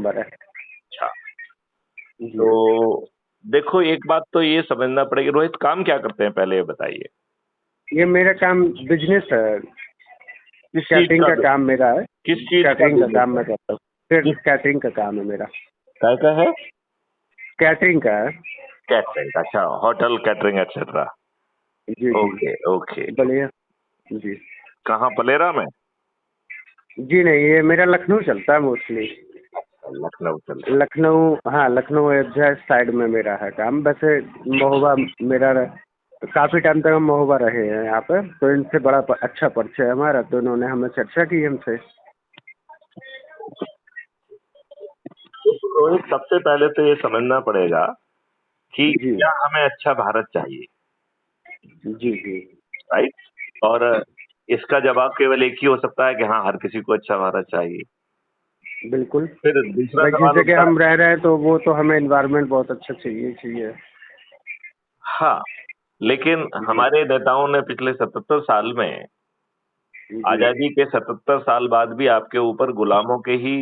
Number है। अच्छा, जी। तो देखो एक बात तो ये समझना पड़ेगी, रोहित काम क्या करते हैं पहले ये बताइए। ये मेरा काम बिजनेस है। किस चीज कैटरिंग का का काम मेरा है। किस चीज का कैटरिंग का बिजनेस काम है? मैं करता हूँ। फिर किस कैटरिंग का काम है मेरा। क्या है? कैटरिंग का है। कैटरिंग, अच्छा, होटल कैटरिंग एक्सेट्रा। जी जी। Okay okay. बोलिए। जी। कहाँ, पलेरा में? जी नहीं, ये मेरा लखनऊ चलता है मोस्टली। लखनऊ चल रहा लखनऊ, हाँ, लखनऊ अयोध्या साइड में मेरा है काम। वैसे महोबा मेरा काफ़ी टाइम तक हम महोबा रहे हैं यहाँ पे, तो इनसे बड़ा अच्छा परिचय है हमारा, तो इन्होंने हमें चर्चा की हमसे। है। तो रोहित सबसे पहले तो ये समझना पड़ेगा कि जी क्या हमें अच्छा भारत चाहिए, जी। जी राइट? और इसका जवाब केवल एक ही हो सकता है कि हाँ, हर किसी को अच्छा भारत चाहिए। बिल्कुल। फिर दूसरा भाई जिस सवाल जगह उठता है, हम रह रहे हैं तो वो तो हमें एनवायरनमेंट बहुत अच्छा चाहिए चाहिए। हाँ, लेकिन जी हमारे नेताओं ने पिछले 77 साल में, जी। आजादी के 77 साल बाद भी आपके ऊपर गुलामों के ही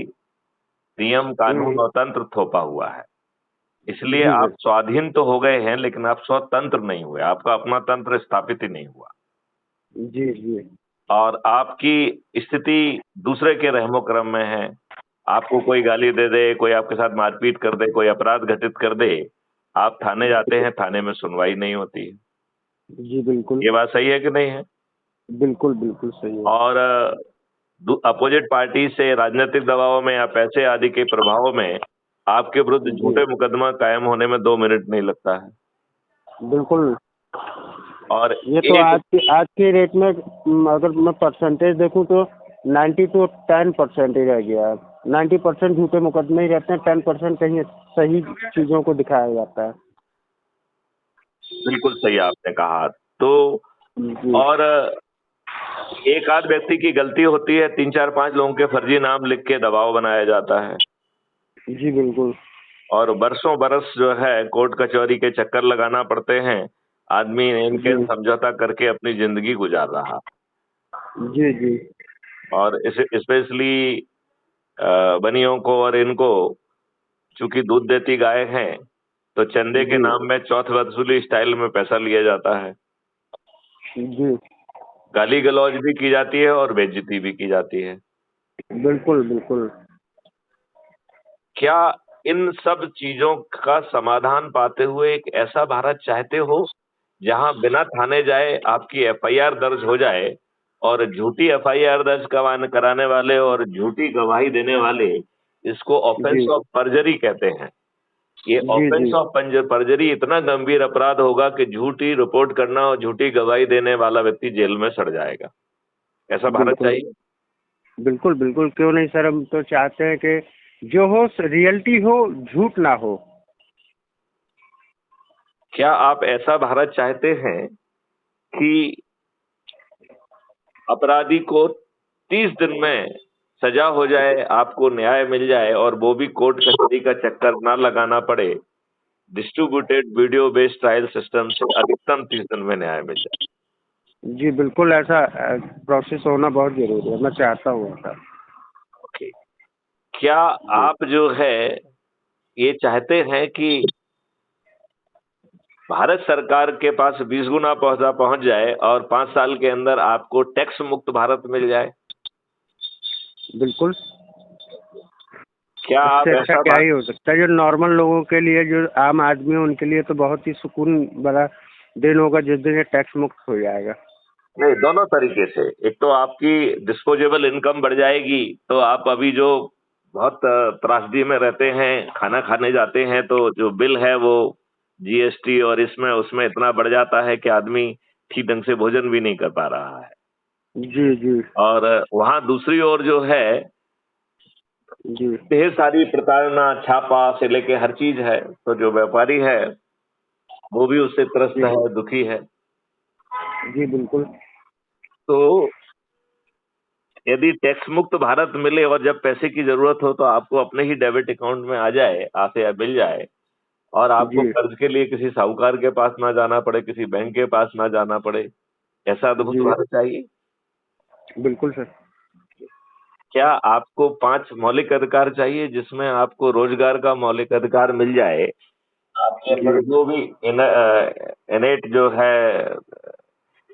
नियम, कानून हम्म। और तंत्र थोपा हुआ है। इसलिए जी आप स्वाधीन तो हो गए हैं, लेकिन आप स्वतंत्र नहीं हुए, आपका अपना तंत्र स्थापित ही नहीं हुआ। जी। जी और आपकी स्थिति दूसरे के रहमो क्रम में है। आपको कोई गाली दे दे, कोई आपके साथ मारपीट कर दे, कोई अपराध घटित कर दे, आप थाने जाते हैं, थाने में सुनवाई नहीं होती है। जी। बिल्कुल ये बात सही है कि नहीं है? बिल्कुल। बिल्कुल सही है। और अपोजिट पार्टी से राजनीतिक दबाव में या पैसे आदि के प्रभाव में आपके विरुद्ध जी झूठे मुकदमा कायम होने में 2 मिनट नहीं लगता है। बिल्कुल। और ये तो एक, आज के रेट में अगर मैं परसेंटेज देखूं तो 90 to 10% ही रह गया है। 90% झूठे मुकदमे ही रहते हैं, 10% कहीं सही चीज़ों को दिखाया जाता है। बिल्कुल सही आपने कहा। तो जी और एक आध व्यक्ति की गलती होती है, 3 4 5 लोगों के फर्जी नाम लिख के दबाव बनाया जाता है। जी। बिल्कुल। और बरसों बरस जो है कोर्ट कचहरी के चक्कर लगाना पड़ते हैं। आदमी इनके जी समझौता करके अपनी जिंदगी गुजार रहा। जी। जी और इसे स्पेशली बनियों को और इनको, चूंकि दूध देती गाय हैं, तो चंदे के जी नाम में चौथ वसूली स्टाइल में पैसा लिया जाता है। जी। गाली गलौज भी की जाती है और बेइज्जती भी की जाती है। बिल्कुल बिल्कुल। क्या इन सब चीजों का समाधान पाते हुए एक ऐसा भारत चाहते हो जहां बिना थाने जाए आपकी एफआईआर दर्ज हो जाए, और झूठी एफआईआर दर्ज कराने वाले और झूठी गवाही देने वाले, इसको ऑफेंस जी ऑफ परजरी कहते हैं। ये जी। ऑफेंस जी ऑफ परजरी इतना गंभीर अपराध होगा कि झूठी रिपोर्ट करना और झूठी गवाही देने वाला व्यक्ति जेल में सड़ जाएगा। ऐसा भारत बिल्कुल चाहिए? बिल्कुल। बिल्कुल क्यों नहीं सर, हम तो चाहते हैं कि जो हो रियलिटी हो, झूठ ना हो। क्या आप ऐसा भारत चाहते हैं कि अपराधी को 30 दिन में सजा हो जाए, आपको न्याय मिल जाए, और वो भी कोर्ट कचहरी का चक्कर ना लगाना पड़े, distributed video based trial system से अधिकतम 30 दिन में न्याय मिल जाए? जी बिल्कुल, ऐसा प्रोसेस होना बहुत ज़रूरी है, मैं चाहता हूँ ऐसा। ओके। क्या जी आप जो है ये चाहते हैं कि भारत सरकार के पास 20 गुना पहुंच जाए और 5 साल के अंदर आपको टैक्स मुक्त भारत मिल जाए? बिल्कुल। क्या आप इससे अच्छा ऐसा क्या ही हो सकता है, जो नॉर्मल लोगों के लिए, जो आम आदमी है उनके लिए तो बहुत ही सुकून भरा दिन होगा जिस दिन ये टैक्स मुक्त हो जाएगा। नहीं, दोनों तरीके से। एक तो आपकी डिस्पोजेबल इनकम बढ़ जाएगी, तो आप अभी जो बहुत त्रासदी में रहते हैं, खाना खाने जाते हैं तो जो बिल है वो जीएसटी और इसमें उसमें इतना बढ़ जाता है कि आदमी ठीक ढंग से भोजन भी नहीं कर पा रहा है। जी जी। और वहां दूसरी ओर जो है जी ढेर सारी प्रताड़ना, छापा से लेके हर चीज है, तो जो व्यापारी है वो भी उससे त्रस्त जी। है, दुखी है। जी बिल्कुल। तो यदि टैक्स मुक्त भारत मिले और जब पैसे की जरूरत हो तो आपको अपने ही डेबिट अकाउंट में आ जाए, आते या मिल जाए, और आपको जी कर्ज के लिए किसी साहूकार के पास ना जाना पड़े, किसी बैंक के पास ना जाना पड़े, ऐसा अद्भुत जी भारत चाहिए। बिल्कुल सर। क्या आपको 5 मौलिक अधिकार चाहिए जिसमें आपको रोजगार का मौलिक अधिकार मिल जाए, आपके अंदर जी। जो भी इनेट जो है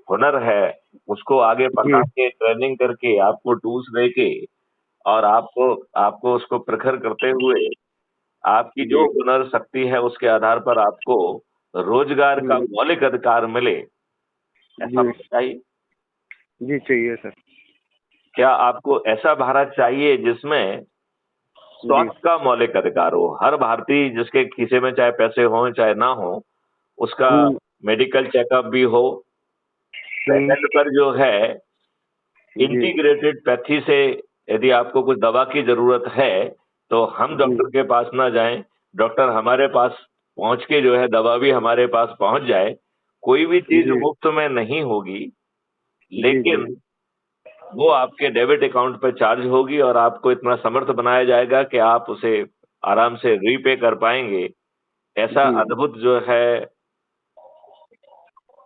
हुनर है उसको आगे बढ़ा जी। के ट्रेनिंग करके आपको टूल्स दे के और आपको आपको उसको प्रखर करते हुए आपकी जो जी। हुनर शक्ति है उसके आधार पर आपको रोजगार का हम्म। मौलिक अधिकार मिले, ऐसा जी। होना चाहिए। जी चाहिए सर। क्या आपको ऐसा भारत चाहिए जिसमें जी। स्वास्थ्य का मौलिक अधिकार हो, हर भारतीय जिसके खीसे में चाहे पैसे हों चाहे ना हो उसका हम्म। मेडिकल चेकअप भी हो, हम्म। पेशेंट पर जो है जी। इंटीग्रेटेड पैथी से यदि आपको कुछ दवा की जरूरत है तो हम जी। डॉक्टर के पास ना जाएं, डॉक्टर हमारे पास पहुंच के जो है दवा भी हमारे पास पहुंच जाए। कोई भी चीज जी। मुफ्त में नहीं होगी, जी। जी। लेकिन वो आपके डेबिट अकाउंट पे चार्ज होगी और आपको इतना समर्थ बनाया जाएगा कि आप उसे आराम से रीपे कर पाएंगे। ऐसा जी। अद्भुत जो है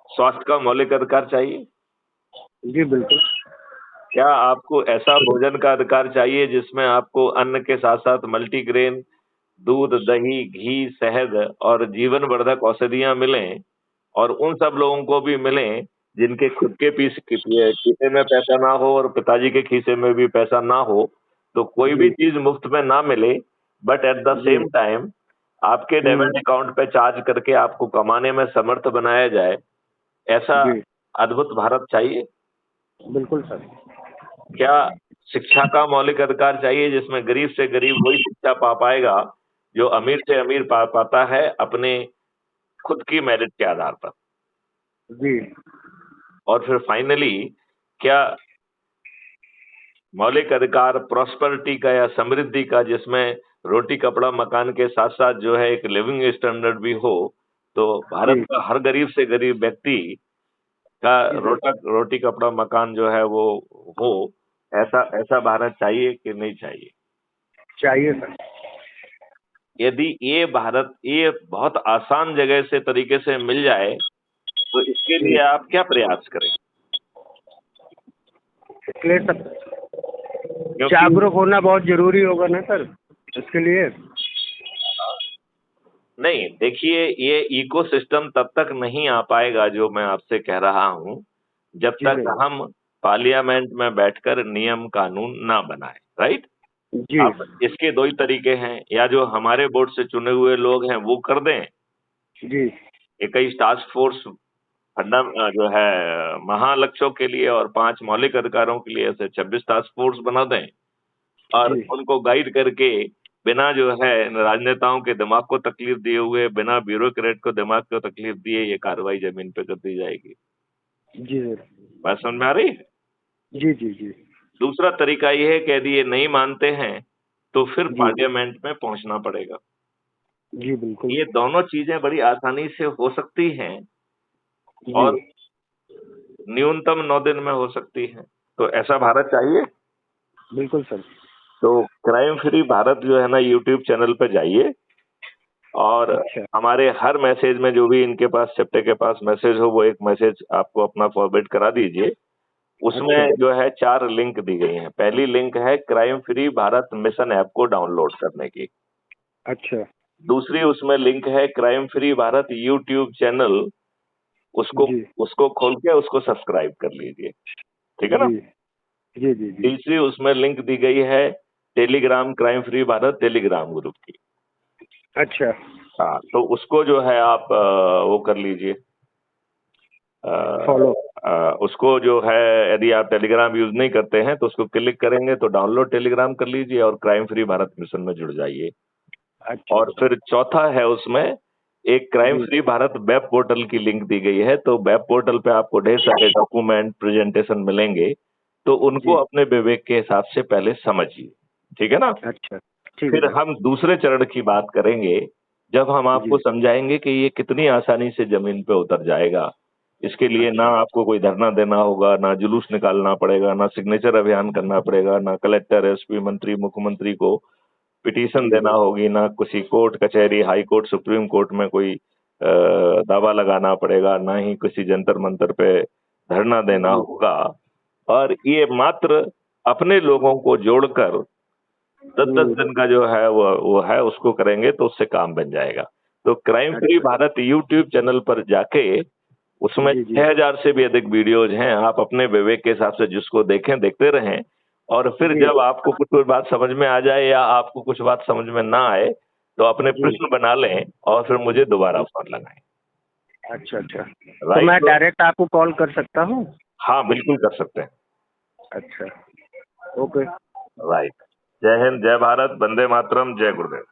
स्वास्थ्य का मौलिक अधिकार चाहिए। जी बिल्कुल। क्या आपको ऐसा भोजन का अधिकार चाहिए जिसमें आपको अन्न के साथ साथ मल्टीग्रेन, दूध, दही, घी, शहद और जीवन वर्धक औषधियां मिलें और उन सब लोगों को भी मिलें जिनके खुद के खीसे में पैसा ना हो और पिताजी के खीसे में भी पैसा ना हो, तो कोई भी जी। चीज मुफ्त में ना मिले, बट एट द जी। सेम टाइम आपके हम्म। डेबिट अकाउंट पे चार्ज करके आपको कमाने में समर्थ बनाया जाए। ऐसा जी अद्भुत भारत चाहिए। बिल्कुल सर। क्या शिक्षा का मौलिक अधिकार चाहिए जिसमें गरीब से गरीब वही शिक्षा पा पाएगा जो अमीर से अमीर पाता है अपने खुद की मेरिट के आधार पर। जी। और फिर फाइनली क्या मौलिक अधिकार प्रॉस्पेरिटी का या समृद्धि का जिसमें रोटी कपड़ा मकान के साथ साथ जो है एक लिविंग स्टैंडर्ड भी हो, तो भारत जी। का हर गरीब से गरीब व्यक्ति का जी सर। रोटी कपड़ा मकान जो है वो हो, ऐसा ऐसा भारत चाहिए कि नहीं चाहिए? चाहिए सर। यदि ये भारत ये बहुत आसान जगह से तरीके से मिल जाए तो इसके जी। लिए आप क्या प्रयास करें? इसलिए सर क्योंकि जागरूक होना बहुत जरूरी होगा ना सर इसके लिए। नहीं, देखिए ये इकोसिस्टम तब तक नहीं आ पाएगा जो मैं आपसे कह रहा हूं जब जी तक सर। हम पार्लियामेंट में बैठकर नियम कानून ना बनाए, राइट? जी। अब इसके दो ही तरीके हैं, या जो हमारे बोर्ड से चुने हुए लोग हैं वो कर दें, जी। एक ही टास्क फोर्स जो है महालक्ष्यों के लिए और 5 मौलिक अधिकारों के लिए ऐसे 26 टास्क फोर्स बना दें और जी। उनको गाइड करके बिना जो है राजनेताओं के दिमाग को तकलीफ दिए हुए, बिना ब्यूरोक्रेट को दिमाग को तकलीफ दिए ये कार्रवाई जमीन पे कर दी जाएगी। जी सर। बात समझ में आ रही है? जी। जी। जी। दूसरा तरीका ये है कि यदि ये नहीं मानते हैं तो फिर जी। पार्लियामेंट में पहुंचना पड़ेगा। जी बिल्कुल। ये दोनों चीजें बड़ी आसानी से हो सकती हैं जी और न्यूनतम 9 दिन में हो सकती हैं। तो ऐसा भारत चाहिए। बिल्कुल सर। तो क्राइम फ्री भारत जो है ना यूट्यूब चैनल पे जाइए और अच्छा। हमारे हर मैसेज में जो भी इनके पास चप्टे के पास मैसेज हो वो एक मैसेज आपको अपना फॉरवर्ड करा दीजिए। अच्छा। उसमें जो है 4 लिंक दी गई हैं। पहली लिंक है crime free Bharat mission app को डाउनलोड करने की। अच्छा। दूसरी उसमें लिंक है crime free Bharat YouTube channel, उसको जी। उसको खोल के उसको सब्सक्राइब कर लीजिए, ठीक है ना? जी। जी। जी। जी। तीसरी उसमें लिंक दी गई है Telegram crime free Bharat Telegram group की। अच्छा। हाँ, तो उसको जो है आप वो कर लीजिए। अ, फॉलो। उसको जो है यदि आप टेलीग्राम यूज नहीं करते हैं तो उसको क्लिक करेंगे तो डाउनलोड टेलीग्राम कर लीजिए और क्राइम फ्री भारत मिशन में जुड़ जाइए। अच्छा। और अच्छा। फिर चौथा है उसमें एक क्राइम जी। फ्री भारत वेब पोर्टल की लिंक दी गई है। तो वेब पोर्टल पे आपको ढेर सारे डॉक्यूमेंट प्रेजेंटेशन मिलेंगे, तो उनको जी। अपने विवेक के हिसाब से पहले समझिए, ठीक है ना? अच्छा। ठीक है फिर सर। हम दूसरे चरण की बात करेंगे जब हम आपको जी। समझाएंगे कि ये कितनी आसानी से जमीन पे उतर जाएगा। इसके लिए ना अच्छा। आपको कोई धरना देना होगा, ना जुलूस निकालना पड़ेगा, ना सिग्नेचर अभियान करना पड़ेगा, ना कलेक्टर, एसपी, मंत्री, मुख्यमंत्री को पिटीशन जी। देना होगी, ना किसी कोर्ट कचहरी, हाई कोर्ट, सुप्रीम कोर्ट में कोई दावा लगाना पड़ेगा, ना ही किसी जंतर मंतर पे धरना देना जी। होगा। और ये मात्र अपने लोगों को जोड़कर 10-10 दिन का जो है वो है उसको करेंगे तो उससे काम बन जाएगा। तो crime free Bharat YouTube channel पर जाके उसमें जी, जी। 6000 से भी अधिक वीडियोज हैं। आप अपने विवेक के हिसाब से जिसको देखें, देखते रहें और फिर जी। जब आपको कुछ बात समझ में आ जाए या आपको कुछ बात समझ में ना आए तो अपने जी। प्रश्न बना लें और फिर मुझे दोबारा फोन लगाएं। अच्छा, अच्छा। तो राइट? मैं डायरेक्ट आपको कॉल कर सकता हूँ? हाँ, बिल्कुल कर सकते हैं। अच्छा, ओके। राइट। जय हिंद, जय भारत, वंदे मातरम, जय गुरुदेव।